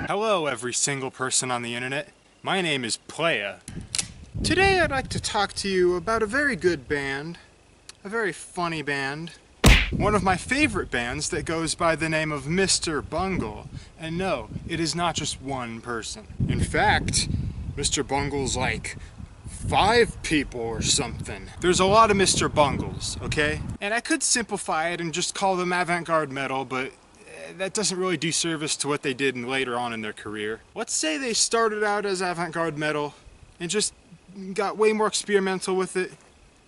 Hello, every single person on the internet. My name is Playa. Today I'd like to talk to you about a very good band, a very funny band, one of my favorite bands that goes by the name of Mr. Bungle. And no, it is not just one person. In fact, Mr. Bungle's like 5 people or something. There's a lot of Mr. Bungles, okay? And I could simplify it and just call them avant-garde metal, but that doesn't really do service to what they did later on in their career. Let's say they started out as avant-garde metal and just got way more experimental with it,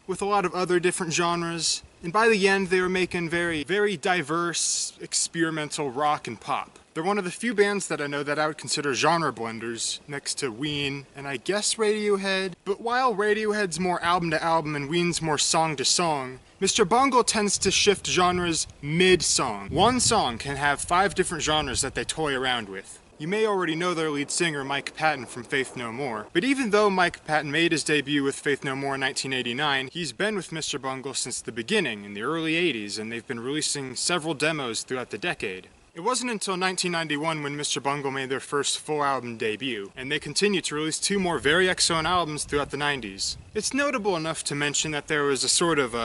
with a lot of other different genres. And by the end, they were making very, very diverse, experimental rock and pop. They're one of the few bands that I know that I would consider genre blenders, next to Ween and I guess Radiohead. But while Radiohead's more album to album and Ween's more song to song, Mr. Bungle tends to shift genres mid-song. One song can have 5 different genres that they toy around with. You may already know their lead singer, Mike Patton, from Faith No More. But even though Mike Patton made his debut with Faith No More in 1989, he's been with Mr. Bungle since the beginning, in the early 80s, and they've been releasing several demos throughout the decade. It wasn't until 1991 when Mr. Bungle made their first full album debut, and they continued to release 2 more very excellent albums throughout the 90s. It's notable enough to mention that there was a sort of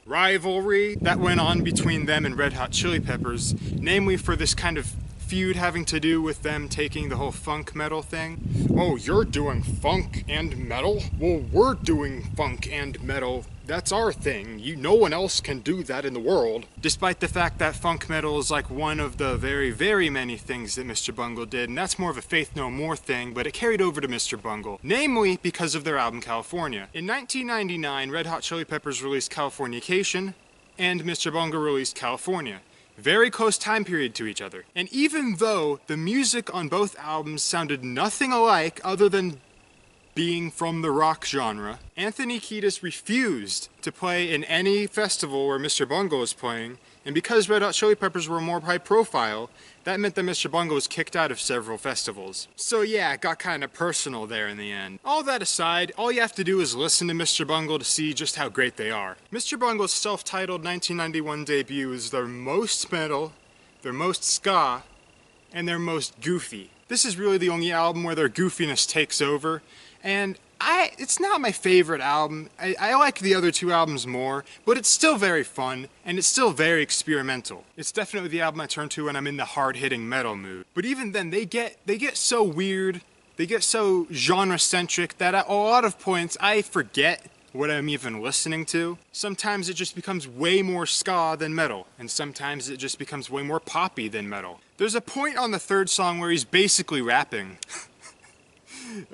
rivalry that went on between them and Red Hot Chili Peppers, namely for this kind of feud having to do with them taking the whole funk metal thing. Oh, you're doing funk and metal? Well, we're doing funk and metal. That's our thing. No one else can do that in the world. Despite the fact that funk metal is like one of the very, very many things that Mr. Bungle did, and that's more of a Faith No More thing, but it carried over to Mr. Bungle, namely because of their album California. In 1999, Red Hot Chili Peppers released Californication, and Mr. Bungle released California. Very close time period to each other. And even though the music on both albums sounded nothing alike other than being from the rock genre, Anthony Kiedis refused to play in any festival where Mr. Bungle was playing, and because Red Hot Chili Peppers were more high profile, that meant that Mr. Bungle was kicked out of several festivals. So yeah, it got kind of personal there in the end. All that aside, all you have to do is listen to Mr. Bungle to see just how great they are. Mr. Bungle's self-titled 1991 debut is their most metal, their most ska, and their most goofy. This is really the only album where their goofiness takes over, and it's not my favorite album. I like the other 2 albums more, but it's still very fun, and it's still very experimental. It's definitely the album I turn to when I'm in the hard-hitting metal mood. But even then, they get so weird, they get so genre-centric that at a lot of points I forget what I'm even listening to. Sometimes it just becomes way more ska than metal, and sometimes it just becomes way more poppy than metal. There's a point on the 3rd song where he's basically rapping.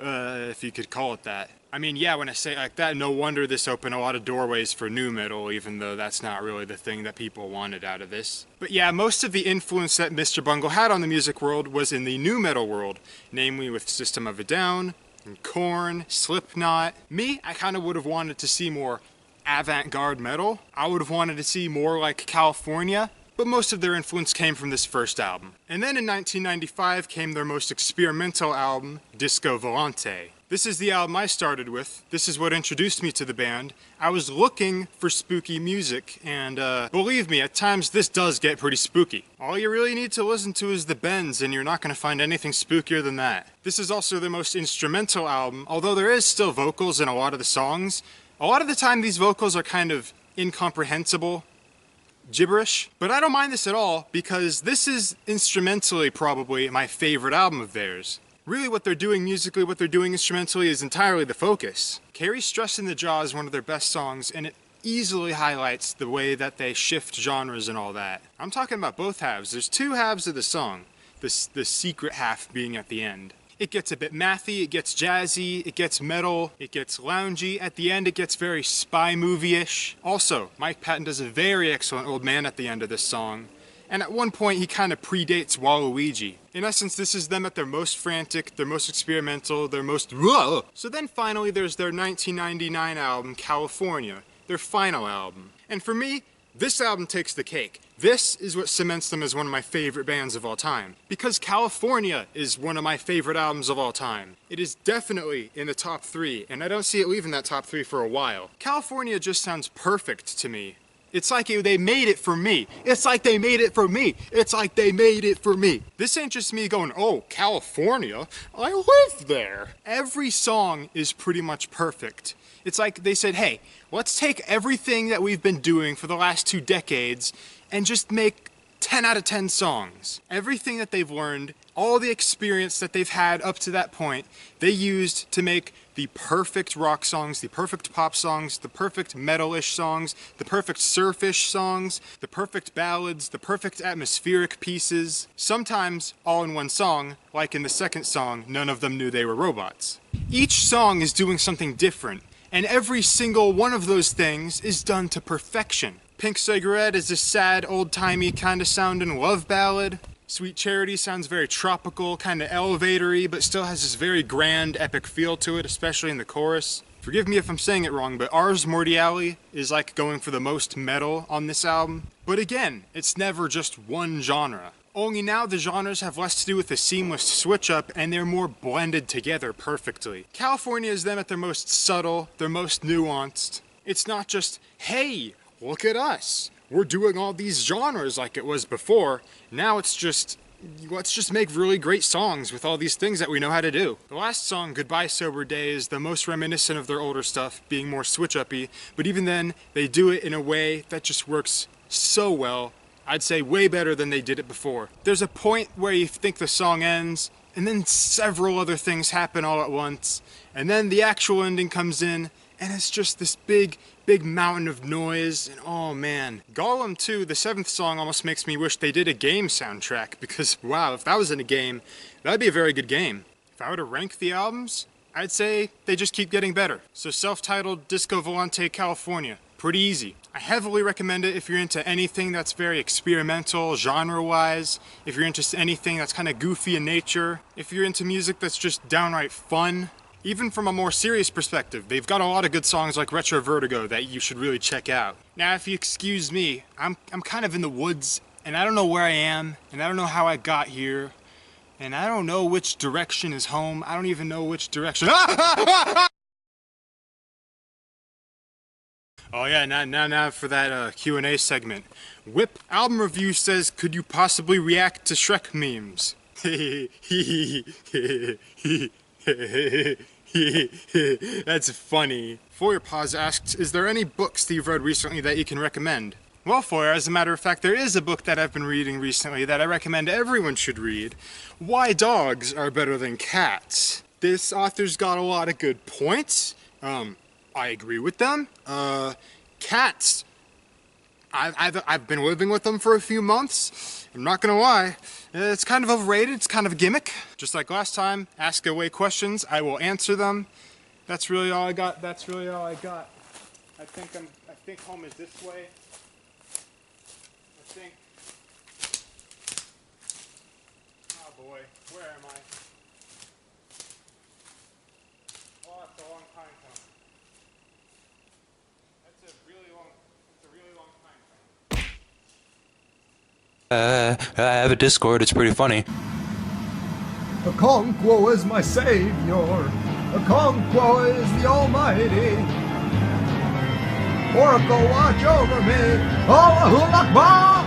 If you could call it that. I mean, yeah, when I say it like that, no wonder this opened a lot of doorways for nu metal, even though that's not really the thing that people wanted out of this. But yeah, most of the influence that Mr. Bungle had on the music world was in the nu metal world, namely with System of a Down, and Korn, Slipknot. Me, I kind of would have wanted to see more avant-garde metal. I would have wanted to see more like California, but most of their influence came from this first album. And then in 1995 came their most experimental album, Disco Volante. This is the album I started with. This is what introduced me to the band. I was looking for spooky music, and believe me, at times this does get pretty spooky. All you really need to listen to is the bends, and you're not going to find anything spookier than that. This is also their most instrumental album, although there is still vocals in a lot of the songs. A lot of the time these vocals are kind of incomprehensible, gibberish, but I don't mind this at all because this is instrumentally probably my favorite album of theirs. Really what they're doing musically, what they're doing instrumentally is entirely the focus. Carry Stress in the Jaw is one of their best songs, and it easily highlights the way that they shift genres and all that. I'm talking about both halves. There's 2 halves of the song, the secret half being at the end. It gets a bit mathy, it gets jazzy, it gets metal, it gets loungy. At the end, it gets very spy movie-ish. Also, Mike Patton does a very excellent old man at the end of this song. And at one point, he kind of predates Waluigi. In essence, this is them at their most frantic, their most experimental, their most whoa. So then finally, there's their 1999 album, California, their final album. And for me, this album takes the cake. This is what cements them as one of my favorite bands of all time. Because California is one of my favorite albums of all time. It is definitely in the top 3, and I don't see it leaving that top 3 for a while. California just sounds perfect to me. It's like they made it for me. It's like they made it for me. It's like they made it for me. This ain't just me going, oh, California, I live there. Every song is pretty much perfect. It's like they said, hey, let's take everything that we've been doing for the last 2 decades and just make 10 out of 10 songs. Everything that they've learned, all the experience that they've had up to that point, they used to make the perfect rock songs, the perfect pop songs, the perfect metal-ish songs, the perfect surf-ish songs, the perfect ballads, the perfect atmospheric pieces. Sometimes all in one song, like in the second song, None of Them Knew They Were Robots. Each song is doing something different, and every single one of those things is done to perfection. Pink Cigarette is a sad, old-timey kind of sounding love ballad. Sweet Charity sounds very tropical, kind of elevatory, but still has this very grand, epic feel to it, especially in the chorus. Forgive me if I'm saying it wrong, but Ars Mordiali is like going for the most metal on this album. But again, it's never just one genre. Only now the genres have less to do with the seamless switch up and they're more blended together perfectly. California is them at their most subtle, their most nuanced. It's not just, hey, look at us. We're doing all these genres like it was before. Now it's just, let's just make really great songs with all these things that we know how to do. The last song, Goodbye Sober Day, is the most reminiscent of their older stuff, being more switch-uppy, but even then, they do it in a way that just works so well. I'd say way better than they did it before. There's a point where you think the song ends, and then several other things happen all at once, and then the actual ending comes in, and it's just this big mountain of noise, and oh man. Gollum 2, the 7th song, almost makes me wish they did a game soundtrack, because wow, if that was in a game, that'd be a very good game. If I were to rank the albums, I'd say they just keep getting better. So self-titled Disco Volante California, pretty easy. I heavily recommend it if you're into anything that's very experimental, genre-wise, if you're into anything that's kind of goofy in nature, if you're into music that's just downright fun. Even from a more serious perspective, they've got a lot of good songs like Retro Vertigo that you should really check out. Now, if you excuse me, I'm kind of in the woods, and I don't know where I am, and I don't know how I got here, and I don't know which direction is home. I don't even know which direction. Oh yeah, now for that Q&A segment. Whip album review says, could you possibly react to Shrek memes? That's funny. Foyer Pause asks, is there any books that you've read recently that you can recommend? Well, Foyer, as a matter of fact, there is a book that I've been reading recently that I recommend everyone should read. Why Dogs Are Better Than Cats. This author's got a lot of good points. I agree with them. Cats, I've been living with them for a few months. I'm not gonna lie, it's kind of overrated, it's kind of a gimmick. Just like last time, ask away questions, I will answer them. That's really all I got, I think home is this way. Oh boy, where am I? Oh, that's a long time coming. That's a really long time coming. I have a Discord, it's pretty funny. Okonkwo is my savior. Okonkwo is the almighty. Oracle, watch over me. Allahu Akbar!